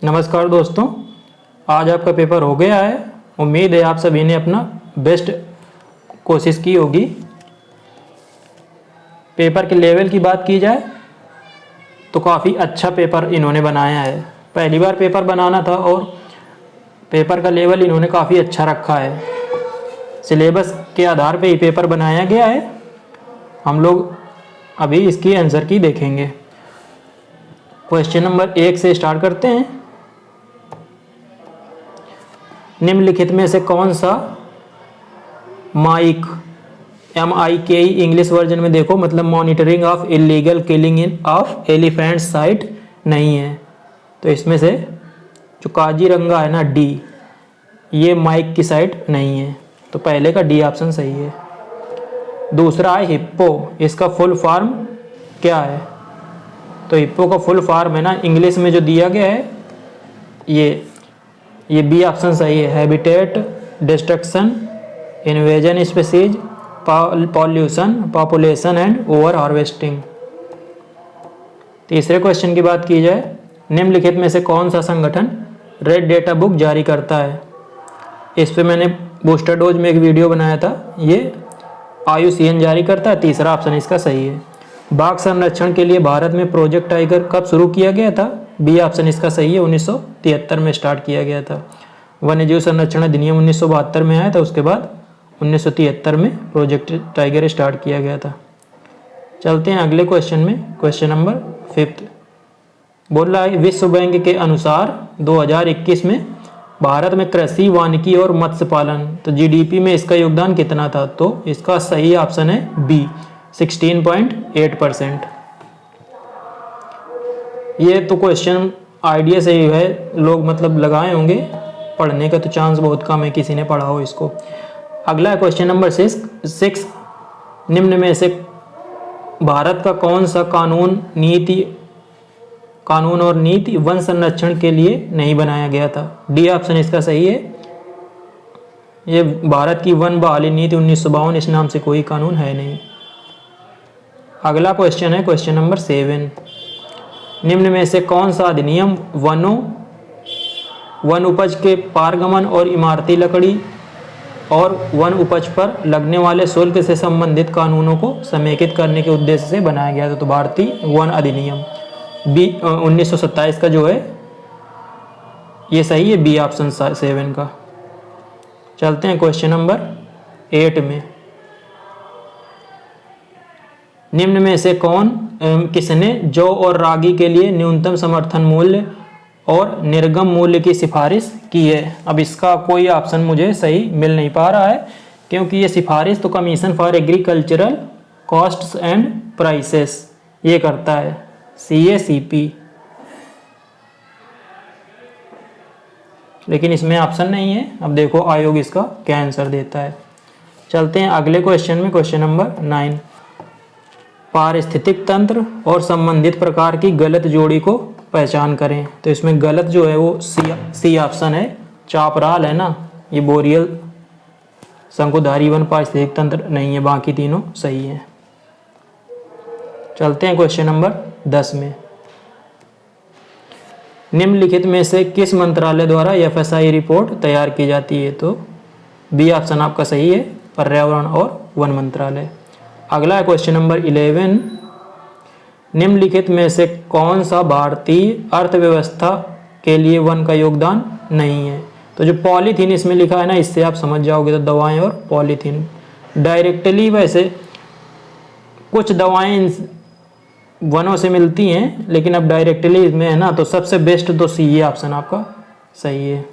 नमस्कार दोस्तों, आज आपका पेपर हो गया है। उम्मीद है आप सभी ने अपना बेस्ट कोशिश की होगी। पेपर के लेवल की बात की जाए तो काफ़ी अच्छा पेपर इन्होंने बनाया है। पहली बार पेपर बनाना था और पेपर का लेवल इन्होंने काफ़ी अच्छा रखा है। सिलेबस के आधार पे ही पेपर बनाया गया है। हम लोग अभी इसकी आंसर की देखेंगे। क्वेश्चन नंबर 1 से स्टार्ट करते हैं। निम्नलिखित में से कौन सा माइक MIKE इंग्लिश वर्जन में देखो मतलब monitoring of illegal killing in of elephant site नहीं है। तो इसमें से जो काजीरंगा है ना D, ये माइक की साइट नहीं है। तो पहले का D ऑप्शन सही है। दूसरा है हिप्पो, इसका फुल फॉर्म क्या है? तो हिप्पो का फुल फॉर्म है ना इंग्लिश में जो दिया गया है ये B ऑप्शन सही है। Habitat destruction, invasion species, pollution, population and over harvesting. तीसरे क्वेश्चन की बात की जाए, निम्नलिखित में से कौन सा संगठन रेड डेटा बुक जारी करता है? इस पे मैंने बूस्टर डोज में एक वीडियो बनाया था। ये IUCN जारी करता है। तीसरा ऑप्शन इसका सही है। बाघ संरक्षण के लिए भारत में प्रोजेक्ट टाइगर कब शुरू किया गया था? B ऑप्शन इसका सही है। 1973 में स्टार्ट किया गया था। वन्यजीव संरक्षण अधिनियम 1972 में आया था। उसके बाद 1973 में प्रोजेक्ट टाइगर स्टार्ट किया गया था। चलते हैं अगले क्वेश्चन में। क्वेश्चन नंबर 5 बोल रहा है, विश्व बैंक के अनुसार 2021 में भारत में कृषि, वानिकी और मत्स्य पालन तो GDP में इसका योगदान कितना था? तो इसका सही ऑप्शन है B 16.8%। ये तो क्वेश्चन आइडिया से ही है, लोग मतलब लगाए होंगे। पढ़ने का तो चांस बहुत कम है किसी ने पढ़ा हो इसको। अगला क्वेश्चन नंबर 6 निम्न में से भारत का कौन सा कानून और नीति वन संरक्षण के लिए नहीं बनाया गया था? D ऑप्शन इसका सही है। ये भारत की वन बहाली नीति 1952, इस नाम से कोई कानून है नहीं। अगला क्वेश्चन है क्वेश्चन नंबर 7, निम्न में से कौन सा अधिनियम वन उपज के पारगमन और इमारती लकड़ी और वन उपज पर लगने वाले शुल्क से संबंधित कानूनों को समेकित करने के उद्देश्य से बनाया गया था? तो भारतीय वन अधिनियम 1927 का जो है ये सही है। B ऑप्शन 7 का। चलते हैं क्वेश्चन नंबर 8 में। निम्न में से किसने जौ और रागी के लिए न्यूनतम समर्थन मूल्य और निर्गम मूल्य की सिफारिश की है? अब इसका कोई ऑप्शन मुझे सही मिल नहीं पा रहा है क्योंकि ये सिफारिश तो commission for agricultural costs and prices ये करता है, CACP, लेकिन इसमें ऑप्शन नहीं है। अब देखो आयोग इसका क्या आंसर देता है। चलते हैं अगले क्वेश्चन में। क्वेश्चन नंबर 9, पारिस्थितिक तंत्र और संबंधित प्रकार की गलत जोड़ी को पहचान करें। तो इसमें गलत जो है वो C ऑप्शन है। चापराल है ना, ये बोरियल शंकुधारी वन पारिस्थितिक तंत्र नहीं है, बाकी तीनों सही है। चलते हैं क्वेश्चन नंबर 10 में। निम्नलिखित में से किस मंत्रालय द्वारा FSI रिपोर्ट तैयार की जाती है? तो B ऑप्शन आपका सही है, पर्यावरण और वन मंत्रालय। अगला है क्वेश्चन नंबर 11, निम्नलिखित में से कौन सा भारतीय अर्थव्यवस्था के लिए वन का योगदान नहीं है? तो जो पॉलीथीन इसमें लिखा है ना, इससे आप समझ जाओगे। तो दवाएं और पॉलीथीन डायरेक्टली, वैसे कुछ दवाएं वनों से मिलती हैं लेकिन अब डायरेक्टली इसमें है ना, तो सबसे बेस्ट तो C ऑप्शन आपका सही है।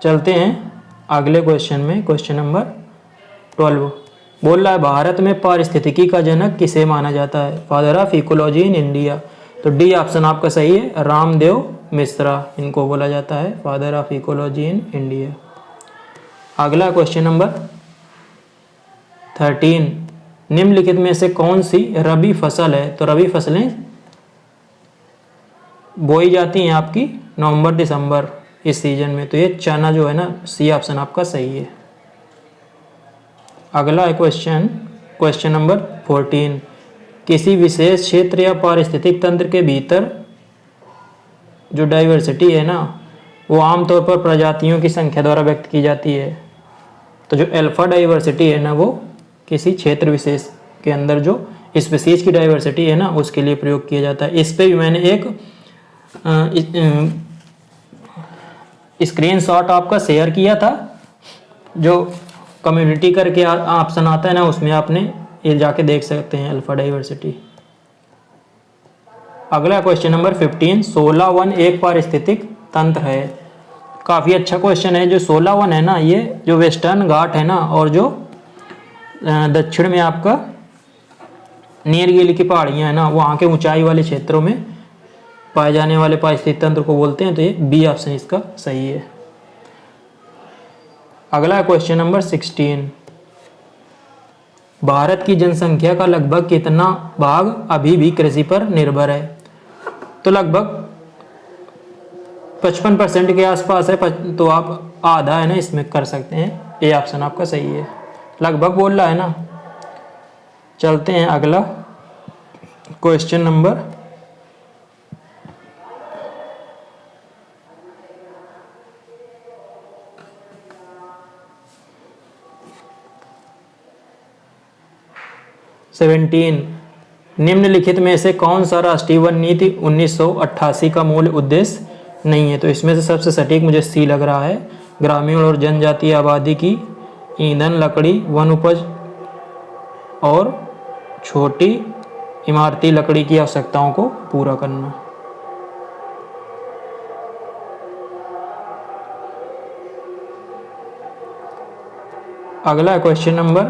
चलते हैं अगले क्वेश्चन में। क्वेश्चन नंबर 12 बोल रहा है, भारत में पारिस्थितिकी का जनक किसे माना जाता है? Father of ecology in India. तो D ऑप्शन आपका सही है, रामदेव मिश्रा इनको बोला जाता है father of ecology in India. अगला क्वेश्चन नंबर 13, निम्नलिखित में से कौन सी रबी फसल है? तो रबी फसलें बोई जाती हैं आपकी नवंबर दिसंबर इस सीजन में। तो ये चना जो है ना, C ऑप्शन आपका सही है। अगला है क्वेश्चन नंबर 14, किसी विशेष क्षेत्र या पारिस्थितिक तंत्र के भीतर जो डाइवर्सिटी है ना, वो आमतौर पर प्रजातियों की संख्या द्वारा व्यक्त की जाती है। तो जो अल्फा डाइवर्सिटी है ना, वो किसी क्षेत्र विशेष के अंदर जो स्पीशीज की डाइवर्सिटी है ना, उसके लिए प्रयोग किया जाता है। इस पे भी मैंने एक स्क्रीनशॉट आपका शेयर किया था, जो कम्युनिटी करके ऑप्शन आता है ना, उसमें आपने ये जाके देख सकते हैं अल्फा डाइवर्सिटी। अगला क्वेश्चन नंबर 15, 16 एक पारिस्थितिक तंत्र है। काफ़ी अच्छा क्वेश्चन है। जो 16 है ना, ये जो वेस्टर्न घाट है ना, और जो दक्षिण में आपका नीलगिरी की पहाड़ियाँ है ना, वहाँ के ऊंचाई वाले क्षेत्रों में पाए जाने वाले पारिस्थितिक तंत्र को बोलते हैं। तो ये बी ऑप्शन इसका सही है। अगला क्वेश्चन नंबर 16, भारत की जनसंख्या का लगभग कितना भाग अभी भी कृषि पर निर्भर है? तो लगभग 55% के आसपास है। तो आप आधा है ना, इसमें कर सकते हैं। ए ऑप्शन आपका सही है। लगभग बोल रहा है ना। चलते हैं अगला क्वेश्चन नंबर 17, निम्नलिखित में से कौन सा राष्ट्रीय वन नीति 1988 का मूल उद्देश्य नहीं है? तो इसमें से सबसे सटीक मुझे सी लग रहा है। ग्रामीण और जनजातीय आबादी की ईंधन, लकड़ी, वन उपज और छोटी इमारती लकड़ी की आवश्यकताओं को पूरा करना। अगला क्वेश्चन नंबर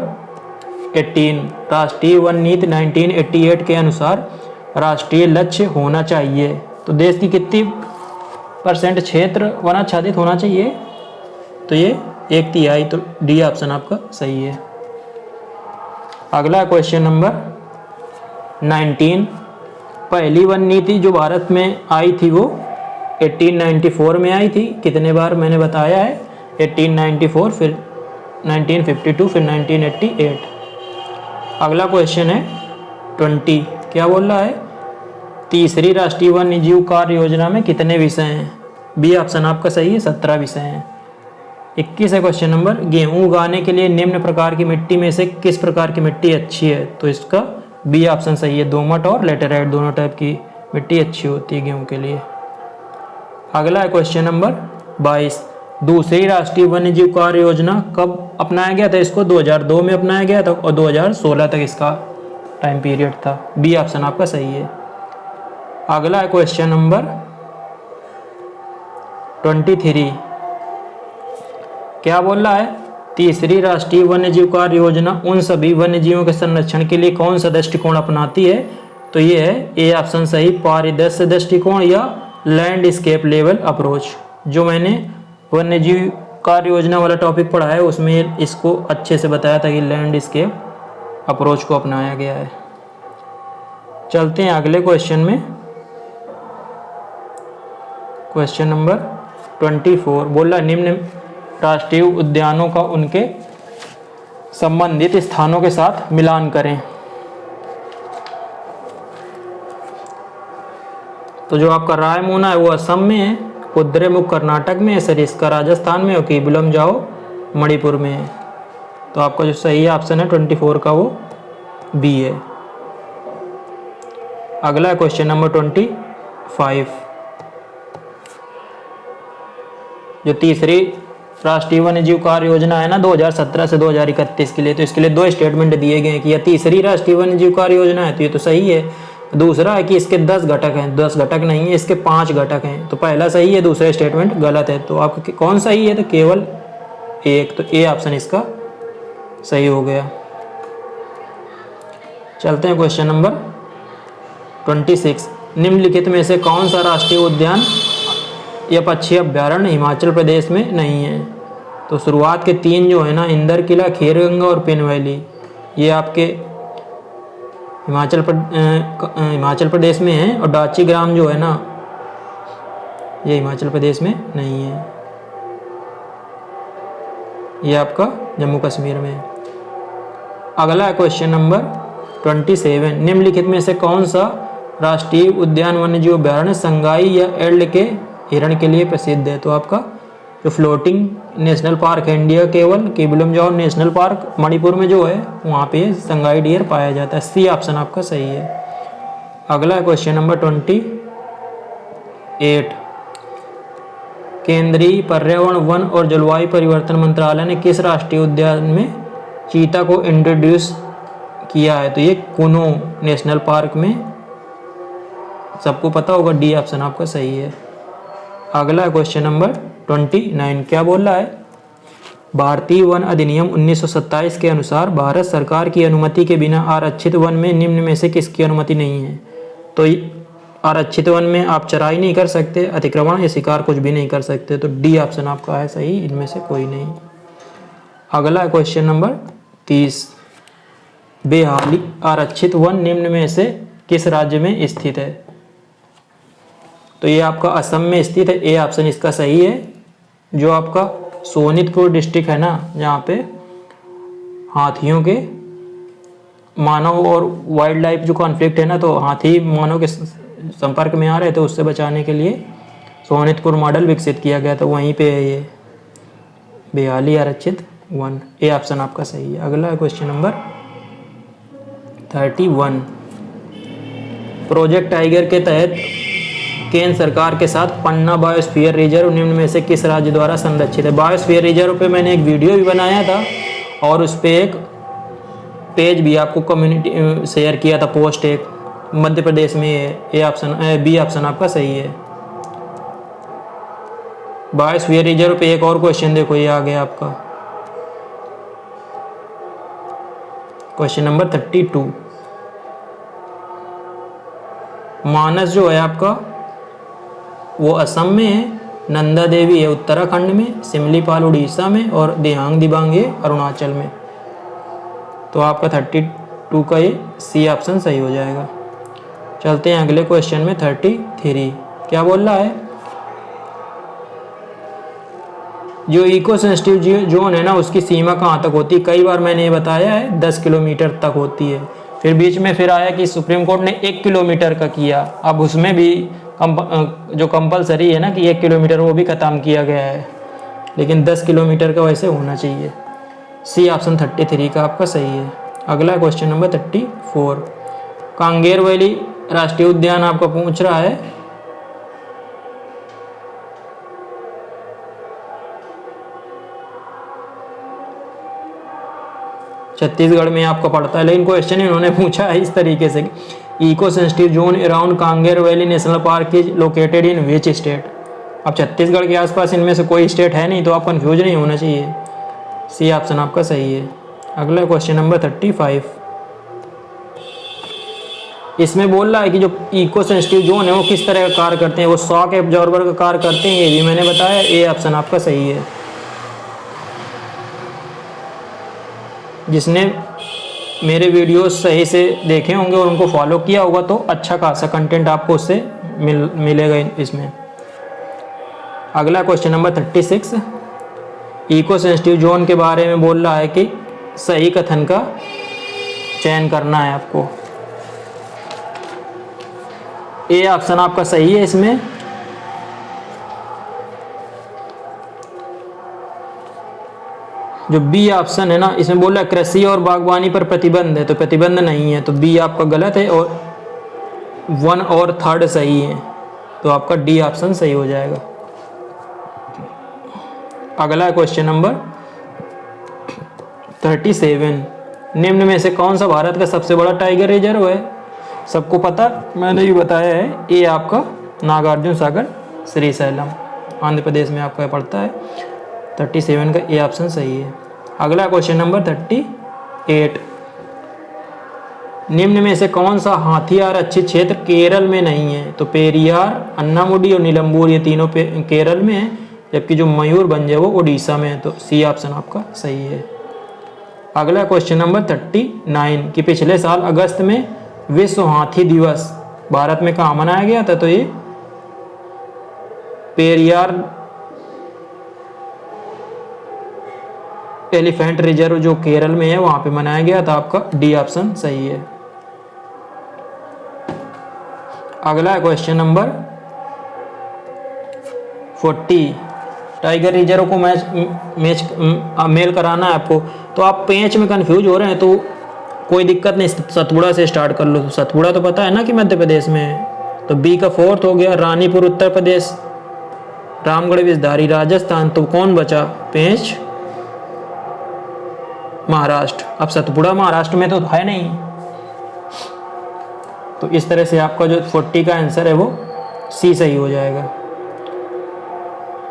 18, राष्ट्रीय वन नीति 1988 के अनुसार राष्ट्रीय लक्ष्य होना चाहिए। तो देश की कितनी % क्षेत्र वन आच्छादित होना चाहिए? तो ये 1/3। तो डी ऑप्शन आपका सही है। अगला क्वेश्चन नंबर 19, पहली वन नीति जो भारत में आई थी वो 1894 में आई थी। कितने बार मैंने बताया है? 1894, फिर 1952, फिर 1988। अगला क्वेश्चन है 20, क्या बोल रहा है? तीसरी राष्ट्रीय वन्य जीव कार्य योजना में कितने विषय हैं? बी ऑप्शन आपका सही है, 17 विषय हैं। 21 है क्वेश्चन नंबर, गेहूं उगाने के लिए निम्न प्रकार की मिट्टी में से किस प्रकार की मिट्टी अच्छी है? तो इसका बी ऑप्शन सही है, दोमट और लेटेराइट दोनों टाइप की मिट्टी अच्छी होती है गेहूं के लिए। अगला है क्वेश्चन नंबर 22, दूसरी राष्ट्रीय वन्य जीव कार्य योजना कब अपनाया गया था? इसको 2002 में अपनाया गया था और 2016 तक इसका टाइम पीरियड था। बी ऑप्शन आपका सही है। अगला है क्वेश्चन नंबर 23, क्या बोल रहा है? तीसरी राष्ट्रीय वन्य जीव कार्य योजना उन सभी वन्य जीवों के संरक्षण के लिए कौन सा दृष्टिकोण अपनाती है? तो ये है ए ऑप्शन सही, पारिदृश्य दृष्टिकोण या लैंडस्केप लेवल अप्रोच। जो मैंने वन्य जीव कार्य योजना वाला टॉपिक पढ़ा है उसमें इसको अच्छे से बताया था कि लैंडस्केप अप्रोच को अपनाया गया है। चलते हैं अगले क्वेश्चन में। क्वेश्चन नंबर 24 बोल रहा निम्न राष्ट्रीय उद्यानों का उनके संबंधित स्थानों के साथ मिलान करें। तो जो आपका रायमोना है वो असम में है, कुद्रेमुख कर्नाटक में है, सरिस्का राजस्थान में और कीबुलम जाओ मणिपुर में है। तो आपका जो सही ऑप्शन है 24 का वो बी है। अगला क्वेश्चन नंबर 25, जो तीसरी राष्ट्रीय वन्य जीव कार्य योजना है ना 2017 से 2031 के लिए, तो इसके लिए 2 स्टेटमेंट दिए गए हैं कि यह तीसरी राष्ट्रीय वन्य जीव कार्य योजना है, तो ये तो सही है। दूसरा है कि इसके 10 घटक हैं, 10 घटक नहीं है, इसके 5 घटक हैं। तो पहला सही है, दूसरा स्टेटमेंट गलत है। तो आपका कौन सही है? तो केवल एक, तो ए ऑप्शन इसका सही हो गया। चलते हैं क्वेश्चन नंबर 26, निम्नलिखित में से कौन सा राष्ट्रीय उद्यान या पक्षी अभ्यारण्य हिमाचल प्रदेश में नहीं है? तो शुरुआत के 3 जो है ना, इंदर किला, खेरगंगा और पेन वैली, ये आपके हिमाचल प्रदेश में है। और डाची ग्राम जो है ना, ये हिमाचल प्रदेश में नहीं है, ये आपका जम्मू कश्मीर में है। अगला है क्वेश्चन नंबर 27 निम्नलिखित में से कौन सा राष्ट्रीय उद्यान वन्यजीव अभयारण्य संगाई या एल्ड के हिरण के लिए प्रसिद्ध है? तो आपका जो फ्लोटिंग नेशनल पार्क है इंडिया केवल केबुलमजाओ नेशनल पार्क मणिपुर में जो है वहाँ पे संगाई डियर पाया जाता है। सी ऑप्शन आपका सही है। अगला क्वेश्चन नंबर 28 केंद्रीय पर्यावरण वन और जलवायु परिवर्तन मंत्रालय ने किस राष्ट्रीय उद्यान में चीता को इंट्रोड्यूस किया है? तो ये कुनो नेशनल पार्क में, सबको पता होगा, डी ऑप्शन आपका सही है। अगला क्वेश्चन नंबर 29 क्या बोल रहा है? भारतीय वन अधिनियम 1927 के अनुसार भारत सरकार की अनुमति के बिना आरक्षित वन में निम्न में से किसकी अनुमति नहीं है? तो आरक्षित वन में आप चराई नहीं कर सकते, अतिक्रमण या शिकार कुछ भी नहीं कर सकते, तो डी ऑप्शन आपका है सही, इनमें से कोई नहीं। अगला क्वेश्चन नंबर 30 बेहाली आरक्षित वन निम्न में से किस राज्य में स्थित है? तो ये आपका असम में स्थित है, ए ऑप्शन इसका सही है। जो आपका सोनितपुर डिस्ट्रिक्ट है ना, जहाँ पे हाथियों के मानव और वाइल्ड लाइफ जो कॉन्फ्लिक्ट है ना, तो हाथी मानव के संपर्क में आ रहे थे, उससे बचाने के लिए सोनितपुर मॉडल विकसित किया गया था, वहीं पे है ये बेहाली आरक्षित वन, ए ऑप्शन आपका सही है। अगला क्वेश्चन नंबर 31 प्रोजेक्ट टाइगर के तहत केंद्र सरकार के साथ पन्ना बायोस्फीयर रिजर्व निम्न में से किस राज्य द्वारा संरक्षित है? बायोस्फीयर रिजर्व पे मैंने एक वीडियो भी बनाया था और उस पर एक पेज भी आपको कम्युनिटी शेयर किया था, पोस्ट एक, मध्य प्रदेश में ए ऑप्शन, बी ऑप्शन आपका सही है। बायोस्फीयर रिजर्व पे एक और क्वेश्चन देखो, ये आ गया आपका क्वेश्चन नंबर 32 मानस जो है आपका वो असम में है, नंदा देवी है उत्तराखंड में, सिमलीपाल उड़ीसा में और देहांग दिबांग है अरुणाचल में। तो आपका 32 का ये सी ऑप्शन सही हो जाएगा। चलते हैं अगले क्वेश्चन में 33 क्या बोल रहा है? जो इको सेंसिटिव जोन है ना, उसकी सीमा कहाँ तक होती है? कई बार मैंने ये बताया है 10 किलोमीटर तक होती है, फिर बीच में फिर आया कि सुप्रीम कोर्ट ने 1 किलोमीटर का किया, अब उसमें भी जो कंपलसरी है ना कि 1 किलोमीटर वो भी ख़त्म किया गया है, लेकिन 10 किलोमीटर का वैसे होना चाहिए। सी ऑप्शन 33 का आपका सही है। अगला क्वेश्चन नंबर 34 कांगेर वैली राष्ट्रीय उद्यान आपका पूछ रहा है छत्तीसगढ़ में आपका पड़ता है, लेकिन क्वेश्चन इन्होंने पूछा है इस तरीके से, eco sensitive zone around Kanger Valley National Park is located in which state? अब छत्तीसगढ़ के आसपास इनमें से कोई स्टेट है नहीं, तो आप कंफ्यूज नहीं होना चाहिए, सी ऑप्शन आपका सही है। अगला क्वेश्चन नंबर 35 इसमें बोल रहा है कि जो इको सेंसिटिव जोन है वो किस तरह का कार्य करते हैं? वो शॉक एब्जॉर्बर का कार्य करते हैं, ये भी मैंने बताया, ए ऑप्शन आपका सही है। जिसने मेरे वीडियोस सही से देखे होंगे और उनको फॉलो किया होगा तो अच्छा खासा कंटेंट आपको उससे मिलेगा इसमें। अगला question number 36 eco sensitive zone के बारे में बोल रहा है कि सही कथन का चयन करना है आपको, ए ऑप्शन आपका सही है इसमें। जो बी ऑप्शन है ना, इसमें बोल रहा है कृषि और बागवानी पर प्रतिबंध है, तो प्रतिबंध नहीं है, तो बी आपका गलत है और 1 और 3 सही है, तो आपका डी ऑप्शन सही हो जाएगा। अगला क्वेश्चन नंबर 37 निम्न में से कौन सा भारत का सबसे बड़ा टाइगर रिजर्व है? सबको पता, मैंने भी बताया है, ये आपका नागार्जुन सागर श्रीशैलम आंध्र प्रदेश में आपका पड़ता है। 37 का ए ऑप्शन सही है। अगला क्वेश्चन नंबर 38 निम्न में से कौन सा हाथी आरक्षित क्षेत्र केरल में नहीं है? तो पेरियार, अन्नामुडी और नीलम्बूर ये तीनों केरल में है, जबकि जो मयूरभंज है वो उड़ीसा में है, तो सी ऑप्शन आपका सही है। अगला क्वेश्चन नंबर 39 कि पिछले साल अगस्त में विश्व हाथी दिवस भारत में कहाँ मनाया गया था? तो ये पेरियार एलिफेंट रिजर्व जो केरल में है वहाँ पे मनाया गया था, आपका डी ऑप्शन सही है। अगला है क्वेश्चन नंबर 40। टाइगर रिजर्व को मेल कराना है आपको, तो आप पेंच में कंफ्यूज हो रहे हैं तो कोई दिक्कत नहीं, सतपुड़ा से स्टार्ट कर लो। सतपुड़ा तो पता है ना कि मध्य प्रदेश में है, तो बी का 4th हो गया। रानीपुर उत्तर प्रदेश, रामगढ़ विषधारी राजस्थान, तो कौन बचा? पेंच महाराष्ट्र। अब सतपुड़ा महाराष्ट्र में तो है नहीं, तो इस तरह से आपका जो 40 का आंसर है वो सी सही हो जाएगा।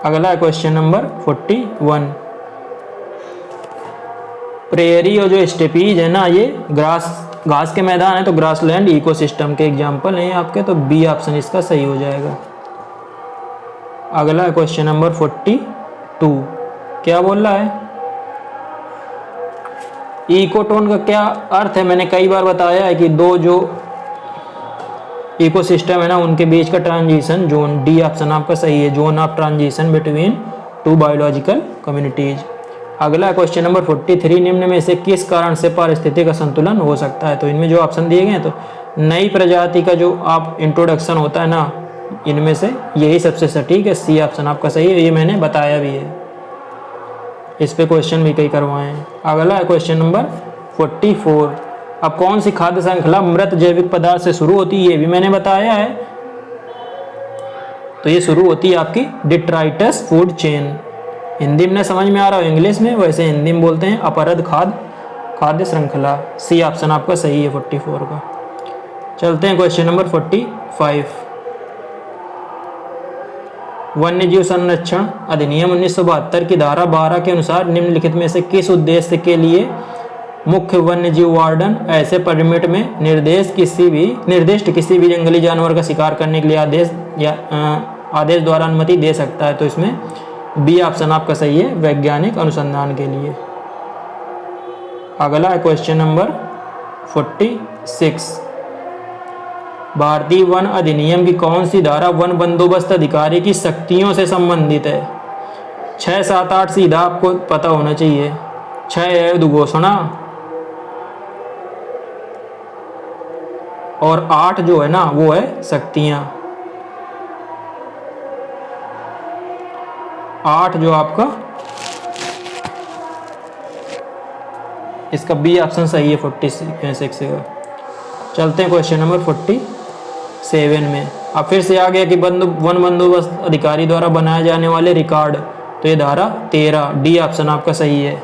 अगला है क्वेश्चन नंबर 41। प्रेयरी और जो स्टेपीज है ना, ये घास के मैदान है, तो ग्रासलैंड इकोसिस्टम के एग्जाम्पल हैं आपके, तो बी ऑप्शन इसका सही हो जाएगा। अगला है क्वेश्चन नंबर 42। क्या बोल रहा है? इकोटोन का क्या अर्थ है? मैंने कई बार बताया है कि दो जो इकोसिस्टम है ना, उनके बीच का ट्रांजिशन जोन। डी ऑप्शन आपका सही है, zone of transition between two biological communities. अगला क्वेश्चन नंबर 43। निम्न में से किस कारण से पारिस्थितिक असंतुलन हो सकता है? तो इनमें जो ऑप्शन दिए गए हैं, तो नई प्रजाति का जो आप इंट्रोडक्शन होता है ना, इनमें से यही सबसे सटीक है। सी ऑप्शन आपका सही है, ये मैंने बताया भी है, इस पे क्वेश्चन भी कई करवाए हैं। अगला है क्वेश्चन नंबर 44। अब कौन सी खाद्य श्रृंखला मृत जैविक पदार्थ से शुरू होती है? ये भी मैंने बताया है, तो ये शुरू होती है आपकी डिट्राइटस फूड चेन। हिंदी में समझ में आ रहा हो इंग्लिश में, वैसे हिंदी में बोलते हैं अपरद खाद्य श्रृंखला। सी ऑप्शन आपका सही है 44 का। चलते हैं क्वेश्चन नंबर 45। वन्यजीव संरक्षण अधिनियम 1972 की धारा 12 के अनुसार निम्नलिखित में से किस उद्देश्य के लिए मुख्य वन्यजीव वार्डन ऐसे परमिट में निर्दिष्ट किसी भी जंगली जानवर का शिकार करने के लिए आदेश द्वारा अनुमति दे सकता है? तो इसमें बी ऑप्शन आपका सही है, वैज्ञानिक अनुसंधान के लिए। अगला है क्वेश्चन नंबर 46। भारतीय वन अधिनियम की कौन सी धारा वन बंदोबस्त अधिकारी की शक्तियों से संबंधित है? 6, 7, 8 सीधा आपको पता होना चाहिए। 6 है उद्घोषणा, और 8 जो है ना वो है शक्तियां। 8 जो आपका, इसका बी ऑप्शन सही है 46 का। चलते हैं क्वेश्चन नंबर 47 में। अब फिर से आ गया कि वन बंदोबस्त अधिकारी द्वारा बनाए जाने वाले रिकॉर्ड, तो ये धारा 13, डी ऑप्शन आपका सही है।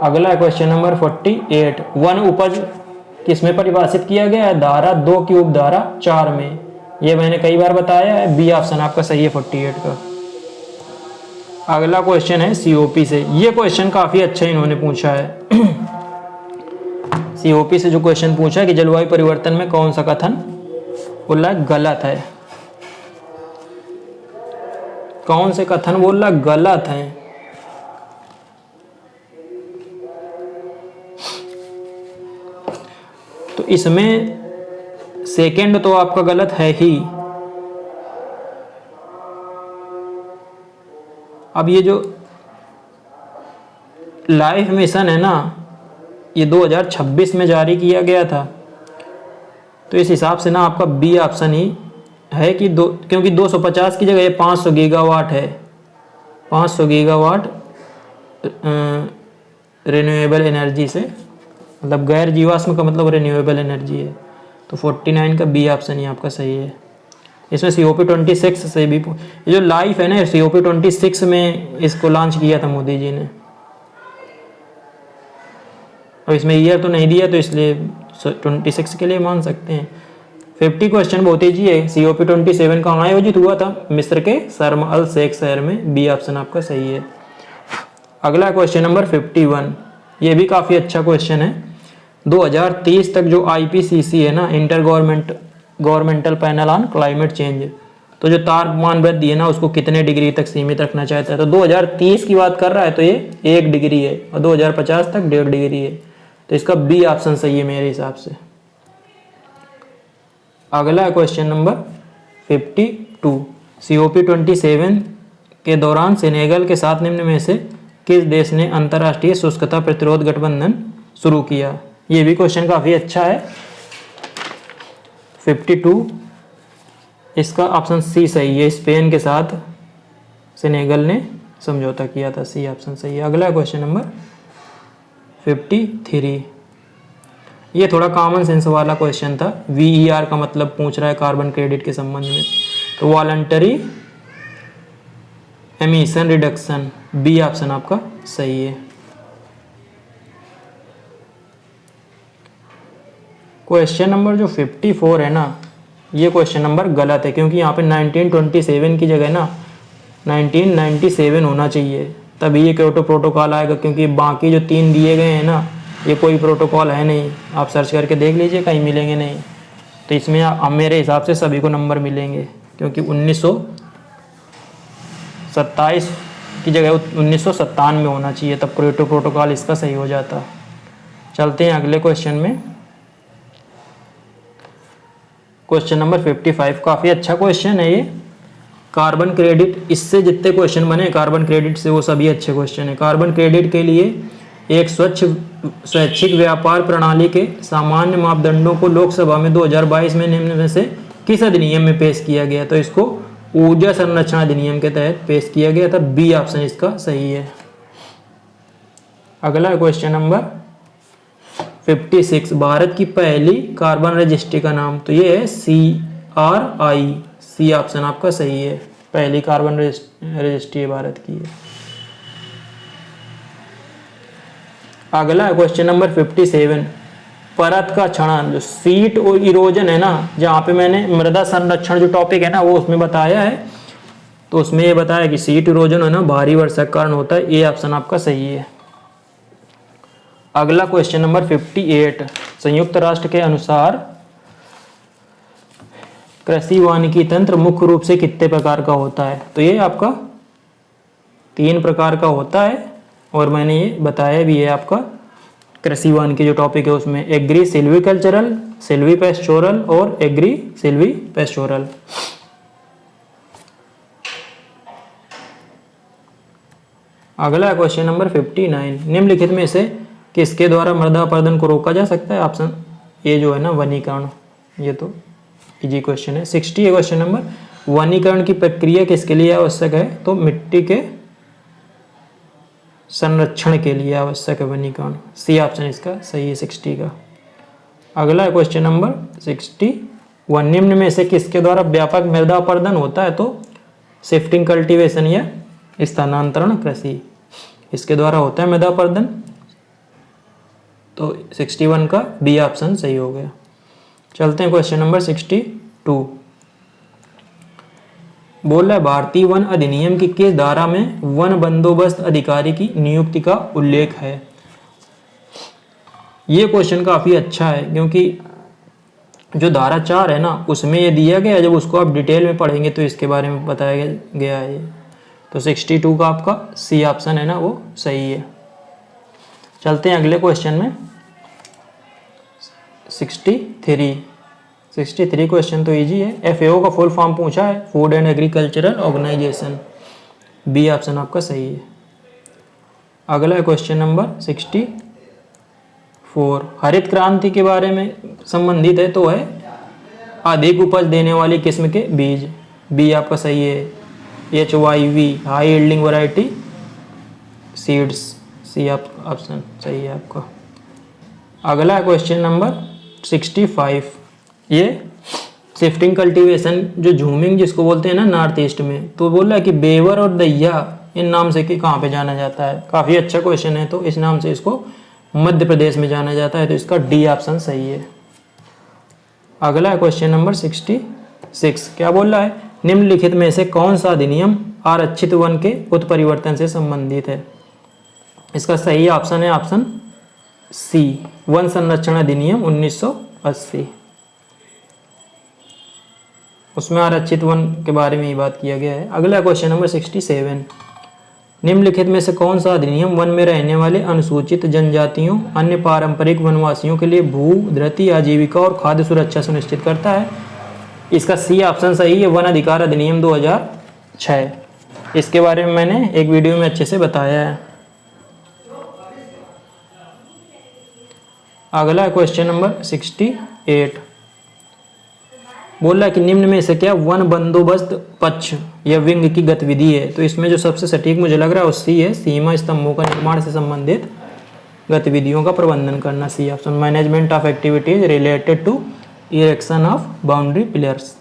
अगला क्वेश्चन नंबर 48। वन उपज किसमें परिभाषित किया गया है? धारा 2 की उपधारा 4 में। ये मैंने कई बार बताया है, बी ऑप्शन आपका सही है 48 का। अगला क्वेश्चन है सीओपी से। ये क्वेश्चन काफी अच्छा इन्होंने पूछा है। सीओपी से जो क्वेश्चन पूछा है कि जलवायु परिवर्तन में कौन सा कथन बोला गलत है? कौन से कथन बोल रहा गलत है? तो इसमें सेकंड तो आपका गलत है ही। अब ये जो लाइफ मिशन है ना, ये 2026 में जारी किया गया था, तो इस हिसाब से ना आपका बी ऑप्शन ही है कि क्योंकि 250 की जगह ये 500 गीगावाट है। 500 गीगावाट रिन्यूएबल एनर्जी से, मतलब गैर जीवाश्म का मतलब रिन्यूएबल एनर्जी है, तो 49 का बी ऑप्शन ही आपका सही है। इसमें COP26 से भी, ये जो लाइफ है ना, COP26 में इसको लॉन्च किया था मोदी जी ने। अब इसमें ईयर तो नहीं दिया, तो इसलिए 26 के लिए मान सकते हैं। 50 क्वेश्चन बहुत ईजी है। COP27 कहाँ आयोजित हुआ था? मिस्र के शर्म अल शेख शहर में। बी ऑप्शन आपका सही है। अगला क्वेश्चन नंबर 51। ये भी काफ़ी अच्छा क्वेश्चन है। 2030 तक जो IPCC है ना, inter governmental panel on climate change, तो जो तापमान वृद्धि है ना उसको कितने डिग्री तक सीमित रखना चाहता है? तो 2030 की बात कर रहा है, तो ये 1 डिग्री है, और 2050 तक 1.5 डिग्री है, तो इसका बी ऑप्शन सही है मेरे हिसाब से। अगला क्वेश्चन नंबर 52। COP27 के दौरान सेनेगल के साथ निम्न में से किस देश ने अंतर्राष्ट्रीय शुष्कता प्रतिरोध गठबंधन शुरू किया? ये भी क्वेश्चन काफ़ी अच्छा है। 52, इसका ऑप्शन सी सही है। स्पेन के साथ सेनेगल ने समझौता किया था, सी ऑप्शन सही है। अगला क्वेश्चन नंबर 53, ये थोड़ा कॉमन सेंस वाला क्वेश्चन था। VER का मतलब पूछ रहा है कार्बन क्रेडिट के संबंध में, तो voluntary emission reduction, B option आपका सही है। क्वेश्चन नंबर जो 54 है ना, ये क्वेश्चन नंबर गलत है, क्योंकि यहाँ पे 1927 की जगह ना 1997 होना चाहिए, तभी ये क्योटो प्रोटोकॉल आएगा। क्योंकि बाकी जो 3 दिए गए हैं ना, ये कोई प्रोटोकॉल है नहीं, आप सर्च करके देख लीजिए, कहीं मिलेंगे नहीं। तो इसमें अब मेरे हिसाब से सभी को नंबर मिलेंगे, क्योंकि 1927 की जगह 1997 में होना चाहिए, तब क्योटो प्रोटोकॉल इसका सही हो जाता। चलते हैं अगले क्वेश्चन में। क्वेश्चन नंबर 55, काफ़ी अच्छा क्वेश्चन है ये। कार्बन क्रेडिट, इससे जितने क्वेश्चन बने कार्बन क्रेडिट से, वो सभी अच्छे क्वेश्चन है। कार्बन क्रेडिट के लिए एक स्वैच्छिक व्यापार प्रणाली के सामान्य मापदंडों को लोकसभा में 2022 में निम्न में से किस अधिनियम में पेश किया गया? तो इसको ऊर्जा संरक्षण अधिनियम के तहत पेश किया गया था, बी ऑप्शन इसका सही है। अगला क्वेश्चन नंबर 56, भारत की पहली कार्बन रजिस्ट्री का नाम? तो ये है CRI, सी ऑप्शन आपका सही है। पहली कार्बन रजिस्ट्री भारत की है। अगला क्वेश्चन नंबर 57, परत का क्षरण, जो सीट और इरोजन है ना, जहाँ पे मैंने मृदा संरक्षण जो टॉपिक है ना वो उसमें बताया है, तो उसमें ये बताया कि सीट इरोजन है ना भारी वर्षा के कारण होता है, ए ऑप्शन आपका सही है। अगला क्वेश्चन नंबर 58, संयुक्त राष्ट्र के अनुसार कृषि वानिकी तंत्र मुख्य रूप से कितने प्रकार का होता है? तो ये आपका 3 प्रकार का होता है, और मैंने ये बताया भी है आपका। कृषि वानिकी जो टॉपिक है उसमें एग्री सिल्वीकल्चरल, सिल्वी पेस्टोरल और एग्री सिल्वी पेस्टोरल। अगला क्वेश्चन नंबर 59, निम्नलिखित में से किसके द्वारा मृदा अपरदन को रोका जा सकता है? ऑप्शन ए जो है ना वनीकरण, ये तो इजी क्वेश्चन है। 60 क्वेश्चन नंबर, वनीकरण की प्रक्रिया किसके लिए आवश्यक है? तो मिट्टी के संरक्षण के लिए आवश्यक है वनीकरण, सी ऑप्शन इसका सही है 60 का। अगला क्वेश्चन नंबर 61, निम्न में से किसके द्वारा व्यापक मृदा अपरदन होता है? तो शिफ्टिंग कल्टीवेशन या स्थानांतरण कृषि, इसके द्वारा होता है मृदा अपरदन, तो 61 का बी ऑप्शन सही हो गया। चलते हैं क्वेश्चन नंबर 62, बोल रहा है भारतीय वन अधिनियम की किस धारा में वन बंदोबस्त अधिकारी की नियुक्ति का उल्लेख है? ये क्वेश्चन काफी अच्छा है, क्योंकि जो धारा 4 है ना उसमें ये दिया गया है, जब उसको आप डिटेल में पढ़ेंगे तो इसके बारे में बताया गया है। तो 62 का आपका सी ऑप्शन है ना वो सही है। चलते हैं अगले क्वेश्चन में 63 क्वेश्चन तो इजी है। FAO का फुल फॉर्म पूछा है, food and agricultural organisation, B option आपका सही है। अगला क्वेश्चन नंबर 64, हरित क्रांति के बारे में संबंधित है, तो है अधिक उपज देने वाली किस्म के बीज, बी आपका सही है। HYV high yielding variety seeds, C option सही है आपका। अगला क्वेश्चन नंबर 65, ये शिफ्टिंग कल्टीवेशन जो झूमिंग जिसको बोलते हैं ना नॉर्थ ईस्ट में, तो बोल रहा है कि बेवर और दैया इन नाम से कि कहाँ पे जाना जाता है? काफ़ी अच्छा क्वेश्चन है, तो इस नाम से इसको मध्य प्रदेश में जाना जाता है, तो इसका डी ऑप्शन सही है। अगला क्वेश्चन नंबर 66, क्या बोल रहा है? निम्नलिखित में से कौन सा अधिनियम आरक्षित वन के उत्परिवर्तन से संबंधित है? इसका सही ऑप्शन है ऑप्शन सी, वन संरक्षण अधिनियम 1980, उसमें आरक्षित वन के बारे में ही बात किया गया है। अगला क्वेश्चन नंबर 67, निम्नलिखित में से कौन सा अधिनियम वन में रहने वाले अनुसूचित जनजातियों, अन्य पारंपरिक वनवासियों के लिए भू, धृति, आजीविका और खाद्य सुरक्षा सुनिश्चित करता है? इसका सी ऑप्शन सही है, वन अधिकार अधिनियम 2006, इसके बारे में मैंने एक वीडियो में अच्छे से बताया है। अगला क्वेश्चन नंबर 68, बोल रहा है कि निम्न में से क्या वन बंदोबस्त पक्ष या विंग की गतिविधि है। तो इसमें जो सबसे सटीक मुझे लग रहा है वो सी है, सीमा स्तंभों का निर्माण से संबंधित गतिविधियों का प्रबंधन करना, C option. Management of activities related to erection of boundary pillars.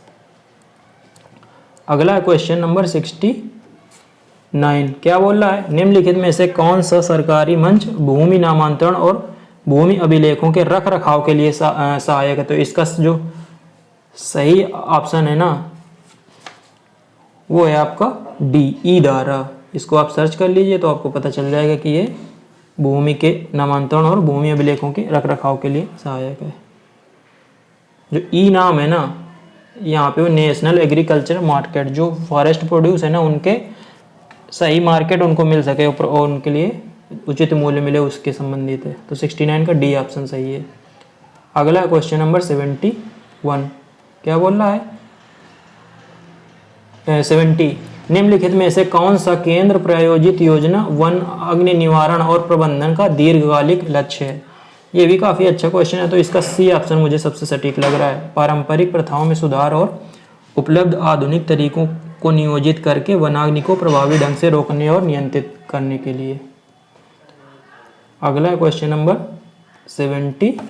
अगला क्वेश्चन नंबर 69, क्या बोल रहा है, निम्नलिखित में से कौन सा सरकारी मंच भूमि नामांतरण और भूमि अभिलेखों के रख रखाव के लिए सहायक है। तो इसका जो सही ऑप्शन है ना वो है आपका डी, ई दारा। इसको आप सर्च कर लीजिए तो आपको पता चल जाएगा कि ये भूमि के नामांतरण और भूमि अभिलेखों के रख रखाव के लिए सहायक है। जो ई नाम है ना, यहाँ पे वो नेशनल एग्रीकल्चर मार्केट, जो फॉरेस्ट प्रोड्यूस है ना उनके सही मार्केट उनको मिल सके और उनके लिए उचित मूल्य मिले, उसके संबंधित है। तो 69 का डी ऑप्शन सही है। अगला क्वेश्चन नंबर 71, क्या बोल रहा है, 70, निम्नलिखित में से कौन सा केंद्र प्रायोजित योजना वन अग्नि निवारण और प्रबंधन का दीर्घकालिक लक्ष्य है। ये भी काफ़ी अच्छा क्वेश्चन है। तो इसका सी ऑप्शन मुझे सबसे सटीक लग रहा है। पारंपरिक प्रथाओं में सुधार और उपलब्ध आधुनिक तरीकों को नियोजित करके वनाग्नि को प्रभावी ढंग से रोकने और नियंत्रित करने के लिए। अगला क्वेश्चन नंबर 71,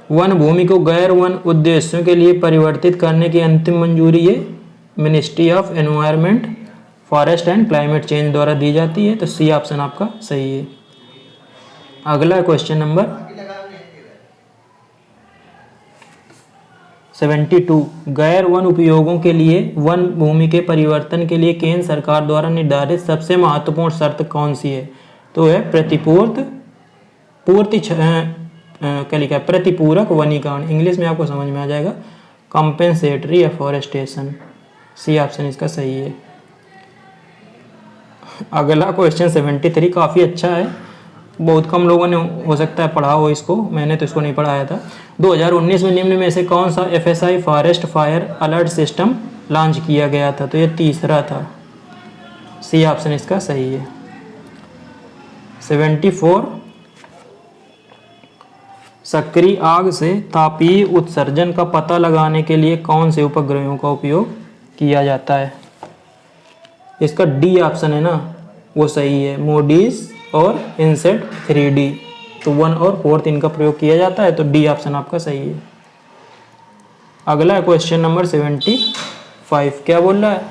वन भूमि को गैर वन उद्देश्यों के लिए परिवर्तित करने की अंतिम मंजूरी ये ministry of environment, forest and climate change द्वारा दी जाती है। तो सी ऑप्शन आपका सही है। अगला क्वेश्चन नंबर 72, गैर वन उपयोगों के लिए वन भूमि के परिवर्तन के लिए केंद्र सरकार द्वारा निर्धारित सबसे महत्वपूर्ण शर्त कौन सी है। तो है क्या लिखा है, प्रतिपूरक वनीकरण, इंग्लिश में आपको समझ में आ जाएगा, कंपेंसेटरी एफॉरेस्टेशन। सी ऑप्शन इसका सही है। अगला क्वेश्चन 73 काफ़ी अच्छा है, बहुत कम लोगों ने हो सकता है पढ़ा हो इसको, मैंने तो इसको नहीं पढ़ाया था। 2019 में निम्न में से कौन सा FSI forest fire alert system launch किया गया था। तो ये तीसरा था, सी ऑप्शन इसका सही है। 74, सक्रिय आग से तापीय उत्सर्जन का पता लगाने के लिए कौन से उपग्रहों का उपयोग किया जाता है। इसका डी ऑप्शन है ना वो सही है, मूडीज और इनसेट 3D। तो 1 और 4 इनका प्रयोग किया जाता है। तो डी ऑप्शन आपका सही है। अगला क्वेश्चन नंबर 75, क्या बोल रहा है,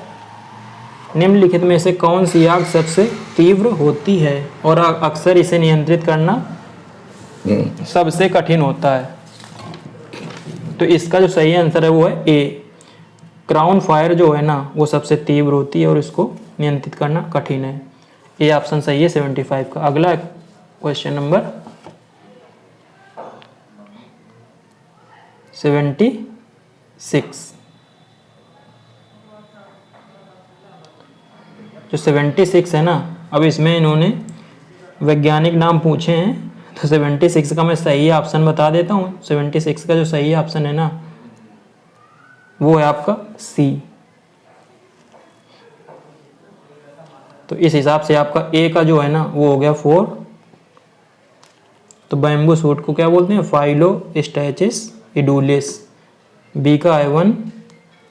निम्नलिखित में से कौन सी आग सबसे तीव्र होती है और अक्सर इसे नियंत्रित करना सबसे कठिन होता है। तो इसका जो सही आंसर है वो है ए, क्राउन फायर जो है ना वो सबसे तीव्र होती है और इसको नियंत्रित करना कठिन है। ए ऑप्शन सही है 75 का। अगला क्वेश्चन नंबर 76, जो 76 है ना, अब इसमें इन्होंने वैज्ञानिक नाम पूछे हैं। तो 76 का मैं सही ऑप्शन बता देता हूँ। 76 का जो सही ऑप्शन है ना वो है आपका सी। तो इस हिसाब से आपका ए का जो है ना वो हो गया 4। तो बैम्बू सूट को क्या बोलते हैं, फाइलोस्टैचिस इडुलिस। बी का है 1,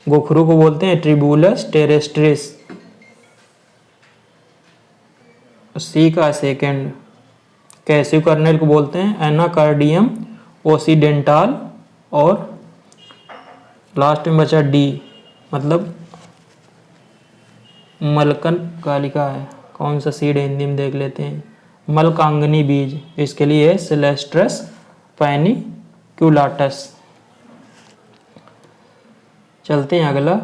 गोखरू को बोलते हैं ट्रिबुलस टेरेस्ट्रिस। सी का सेकेंड, कैसिव कर्नेल को बोलते हैं एनाकार्डियम ओसीडेंटाल। और लास्ट में बचा डी, मतलब मलकन का लिखा है, कौन सा सीड है हिंदी में देख लेते हैं, मलकांगनी बीज। इसके लिए है सिलेस्ट्रस पैनिक्यूलाटस। चलते हैं अगला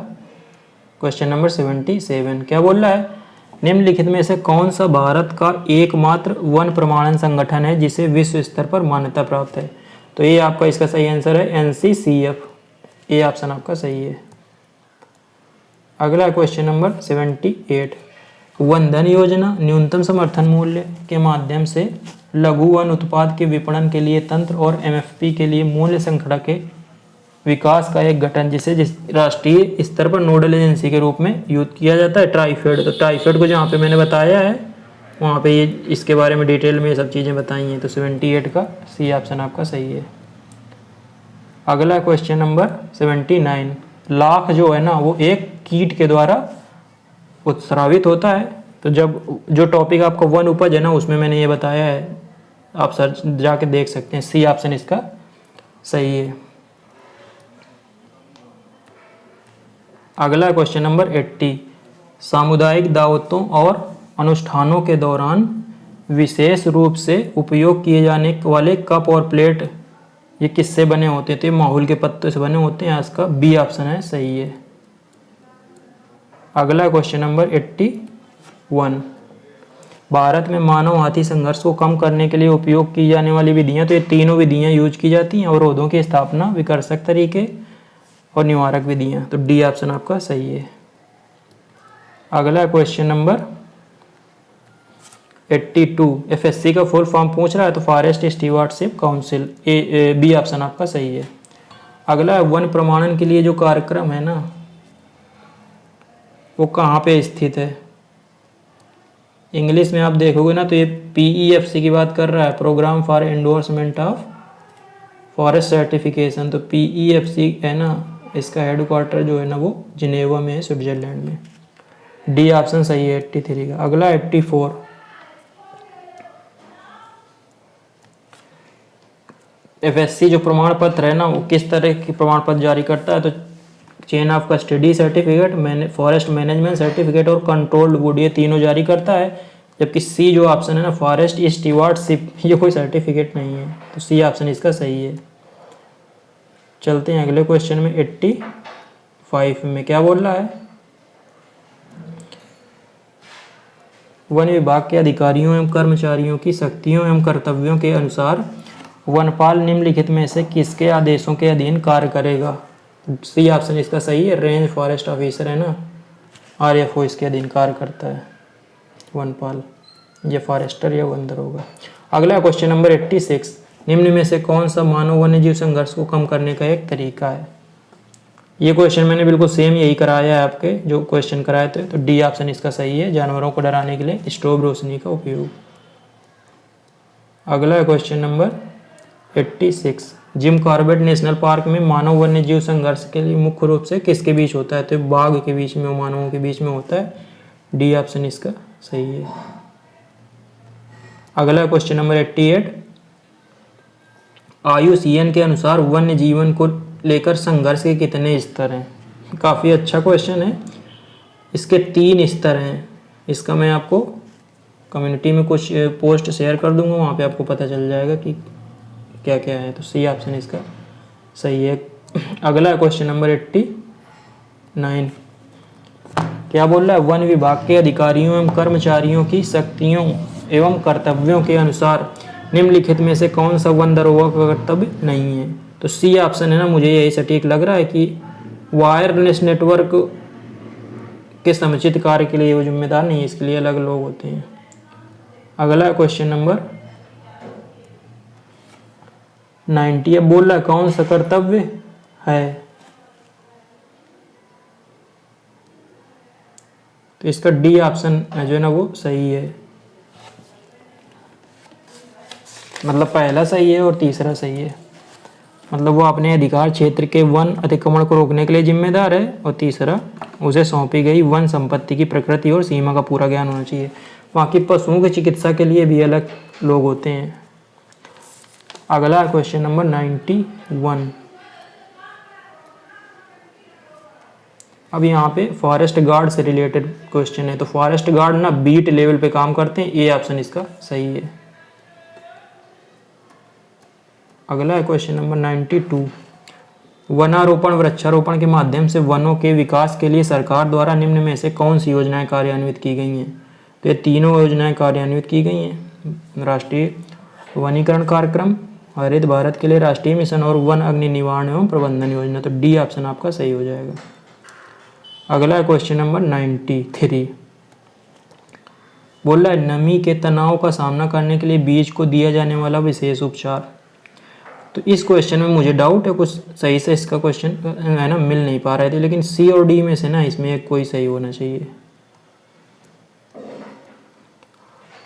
क्वेश्चन नंबर 77, क्या बोल रहा है, निम्नलिखित में से कौन सा भारत का एकमात्र वन प्रमाणन संगठन है जिसे विश्व स्तर पर मान्यता प्राप्त है। तो ये आपका इसका सही आंसर है NCCF। ये ऑप्शन आपका सही है। अगला क्वेश्चन नंबर 78, वन धन योजना न्यूनतम समर्थन मूल्य के माध्यम से लघु वन उत्पाद के विपणन के लिए तंत्र और MFP के लिए मूल्य श्रृंखला के विकास का एक गठन जिस राष्ट्रीय स्तर पर नोडल एजेंसी के रूप में यूज किया जाता है, ट्राइफेड। तो ट्राइफेड को जहाँ पे मैंने बताया है वहाँ पे ये इसके बारे में डिटेल में ये सब चीज़ें बताई हैं। तो 78 का सी ऑप्शन आपका सही है। अगला क्वेश्चन नंबर 79, लाख जो है ना वो एक कीट के द्वारा उत्स्रावित होता है। तो जब जो टॉपिक आपका वन उपज है ना उसमें मैंने ये बताया है, आप सर्च जाके देख सकते हैं। सी ऑप्शन इसका सही है। अगला क्वेश्चन नंबर 80, सामुदायिक दावतों और अनुष्ठानों के दौरान विशेष रूप से उपयोग किए जाने वाले कप और प्लेट ये किससे बने होते थे? माहुल के पत्तों से बने होते हैं। इसका बी ऑप्शन है सही है। अगला क्वेश्चन नंबर 81, भारत में मानव हाथी संघर्ष को कम करने के लिए उपयोग की जाने वाली विधियां, तो ये तीनों विधियां यूज की जाती हैं, अवरोधों की स्थापना, विकर्षक तरीके और निवारक विधियां। तो डी ऑप्शन आपका सही है। अगला क्वेश्चन नंबर 82, एफएससी का फुल फॉर्म पूछ रहा है, तो forest stewardship council, B option आपका सही है। अगला वन प्रमाणन के लिए जो कार्यक्रम है ना वो कहाँ पे स्थित है? इंग्लिश में आप देखोगे ना तो ये PEFC की बात कर रहा है, programme for endorsement of forest certification. तो PEFC है ना, इसका हेडक्वार्टर जो है ना वो जिनेवा में है, स्विट्जरलैंड में। डी ऑप्शन सही है 83 का। अगला 84, एफएससी जो प्रमाण पत्र है ना वो किस तरह की प्रमाण पत्र जारी करता है? तो chain of custody certificate, forest management certificate और कंट्रोल्ड वुड, ये तीनों जारी करता है। जबकि सी जो ऑप्शन है ना, फॉरेस्ट स्टीवर्डशिप, ये कोई सर्टिफिकेट नहीं है। तो सी ऑप्शन इसका सही है। चलते हैं अगले क्वेश्चन में। 85 में क्या बोल रहा है? वन विभाग के अधिकारियों एवं कर्मचारियों की शक्तियों एवं कर्तव्यों के अनुसार वनपाल निम्नलिखित में से किसके आदेशों के अधीन कार्य करेगा? सी ऑप्शन इसका सही है। रेंज फॉरेस्ट ऑफिसर है ना, RFO इसके अधीन कार्य करता है वनपाल, ये फॉरेस्टर या वन दरोगा। अगला क्वेश्चन नंबर 86, निम्न में से कौन सा मानव वन्यजीव संघर्ष को कम करने का एक तरीका है? ये क्वेश्चन मैंने बिल्कुल सेम यही कराया है आपके जो क्वेश्चन कराए थे। तो डी ऑप्शन इसका सही है, जानवरों को डराने के लिए स्ट्रोब रोशनी का उपयोग। अगला question number 86, Jim Corbett national park में मानव वन्यजीव संघर्ष के लिए मुख्य रूप से किसके बीच होता है? तो बाघ के बीच में, मानवों के बीच में होता है। डी ऑप्शन इसका सही है। अगला क्वेश्चन नंबर 88, IUCN के अनुसार वन्य जीवन को लेकर संघर्ष के कितने स्तर हैं? काफ़ी अच्छा क्वेश्चन है। इसके 3 स्तर हैं। इसका मैं आपको कम्युनिटी में कुछ पोस्ट शेयर कर दूंगा, वहाँ पे आपको पता चल जाएगा कि क्या क्या है। तो सी ऑप्शन इसका सही है। अगला क्वेश्चन नंबर 89, क्या बोल रहा है? वन विभाग के अधिकारियों एवं कर्मचारियों की शक्तियों एवं कर्तव्यों के अनुसार निम्नलिखित में से कौन सा वन दरोगा का कर्तव्य नहीं है? तो सी ऑप्शन है ना, मुझे यही सटीक लग रहा है कि वायरलेस नेटवर्क के समुचित कार्य के लिए वो जिम्मेदार नहीं है, इसके लिए अलग लोग होते हैं। अगला क्वेश्चन नंबर 90, अब बोल रहा है कौन सा कर्तव्य है? तो इसका डी ऑप्शन जो है ना वो सही है, मतलब पहला सही है और तीसरा सही है। मतलब वो अपने अधिकार क्षेत्र के वन अतिक्रमण को रोकने के लिए जिम्मेदार है, और तीसरा उसे सौंपी गई वन संपत्ति की प्रकृति और सीमा का पूरा ज्ञान होना चाहिए। बाकी पशुओं की चिकित्सा के लिए भी अलग लोग होते हैं। अगला क्वेश्चन नंबर 91, अब यहाँ पे फॉरेस्ट गार्ड से रिलेटेड क्वेश्चन है। तो फॉरेस्ट गार्ड ना बीट लेवल पे काम करते हैं, ए ऑप्शन इसका सही है। अगला क्वेश्चन नंबर 92, वनारोपण वृक्षारोपण के माध्यम से वनों के विकास के लिए सरकार द्वारा निम्न में से कौन सी योजनाएं कार्यान्वित की गई हैं? तो ये तीनों योजनाएं कार्यान्वित की गई हैं। राष्ट्रीय वनीकरण कार्यक्रम, हरित भारत के लिए राष्ट्रीय मिशन और वन अग्नि निवारण एवं प्रबंधन योजना। तो डी ऑप्शन आपका सही हो जाएगा। अगला क्वेश्चन नंबर 93, बोल रहा है नमी के तनाव का सामना करने के लिए बीज को दिया जाने वाला विशेष उपचार। तो इस क्वेश्चन में मुझे डाउट है, कुछ सही से इसका क्वेश्चन है ना मिल नहीं पा रहे थे, लेकिन सी और डी में से ना इसमें एक कोई सही होना चाहिए।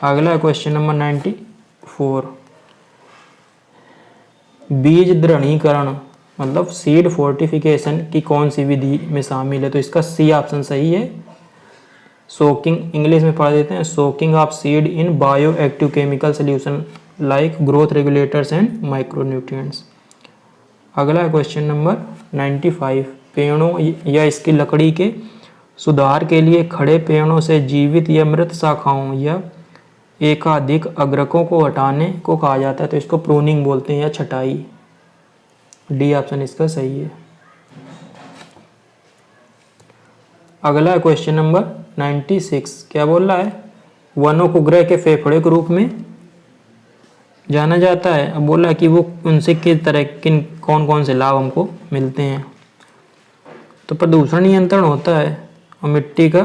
अगला क्वेश्चन नंबर 94, बीज दृढ़ीकरण मतलब सीड फोर्टिफिकेशन की कौन सी विधि में शामिल है, तो इसका सी ऑप्शन सही है। सोकिंग, इंग्लिश में पढ़ देते हैं, soaking of seed in bio active chemical solution like growth regulators and micronutrients. अगला क्वेश्चन नंबर 95, पेड़ों या इसकी लकड़ी के सुधार के लिए खड़े पेड़ों से जीवित या मृत शाखाओं या एकाधिक अग्रकों को हटाने को कहा जाता है, तो इसको प्रूनिंग बोलते हैं या छटाई। डी ऑप्शन इसका सही है। अगला क्वेश्चन नंबर 96, क्या बोल रहा है, वनों को ग्रह के फेफड़े के रूप में जाना जाता है। अब बोला कि वो उनसे किस तरह किन कौन कौन से लाभ हमको मिलते हैं। तो प्रदूषण नियंत्रण होता है और मिट्टी का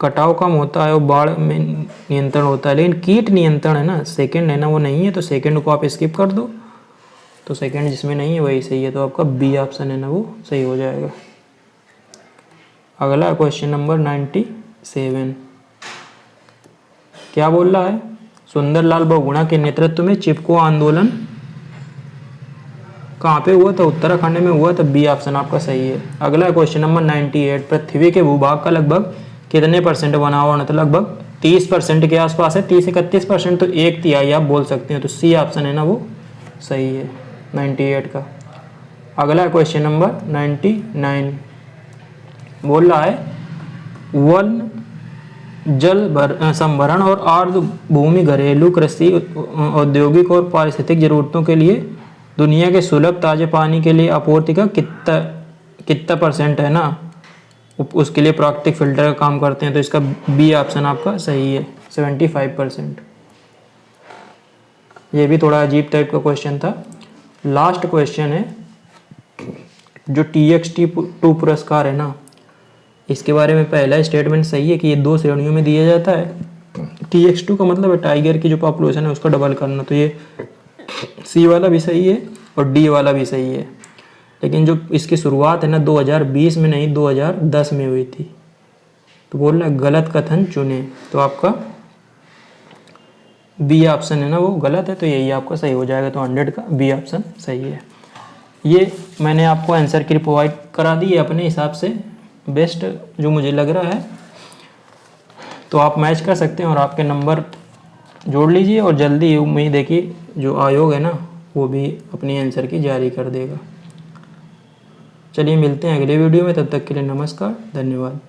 कटाव कम होता है और बाढ़ में नियंत्रण होता है। लेकिन कीट नियंत्रण है ना, सेकंड है ना, वो नहीं है, तो सेकंड को आप स्किप कर दो। तो सेकंड जिसमें नहीं है वही सही है, तो आपका बी ऑप्शन है ना वो सही हो जाएगा। अगला क्वेश्चन नंबर 97, क्या बोल रहा है, सुंदरलाल बहुगुणा के नेतृत्व में चिपको आंदोलन कहाँ पे हुआ था, उत्तराखंड में हुआ था। बी ऑप्शन आपका सही है। अगला क्वेश्चन नंबर 98, पृथ्वी के भूभाग का लगभग कितने परसेंट बनावट है, तो लगभग 30% के आसपास है। 30-31% तो 1/3 आप बोल सकते हैं, तो सी ऑप्शन है ना वो सही है 98 का। अगला क्वेश्चन नंबर 99, बोल रहा है वन जल संभरण और आर्द्र भूमि घरेलू कृषि औद्योगिक और पारिस्थितिक जरूरतों के लिए दुनिया के सुलभ ताजे पानी के लिए आपूर्ति का कितना परसेंट है ना, उसके लिए प्राकृतिक फिल्टर का काम करते हैं। तो इसका बी ऑप्शन आपका सही है 75%। ये भी थोड़ा अजीब टाइप का क्वेश्चन था। लास्ट क्वेश्चन है, जो TXT2 पुरस्कार है ना, इसके बारे में पहला स्टेटमेंट सही है कि ये 2 श्रेणियों में दिया जाता है। TX2 का मतलब है टाइगर की जो पॉपुलेशन है उसका डबल करना, तो ये सी वाला भी सही है और डी वाला भी सही है। लेकिन जो इसकी शुरुआत है ना 2020 में नहीं 2010 में हुई थी, तो बोल रहा है गलत कथन चुने, तो आपका बी ऑप्शन है ना वो गलत है, तो यही आपका सही हो जाएगा। तो 100 का बी ऑप्शन सही है। ये मैंने आपको आंसर की प्रोवाइड करा दी है अपने हिसाब से, बेस्ट जो मुझे लग रहा है, तो आप मैच कर सकते हैं और आपके नंबर जोड़ लीजिए। और जल्दी उम्मीद है कि जो आयोग है ना वो भी अपनी आंसर की जारी कर देगा। चलिए मिलते हैं अगले वीडियो में, तब तक के लिए नमस्कार, धन्यवाद।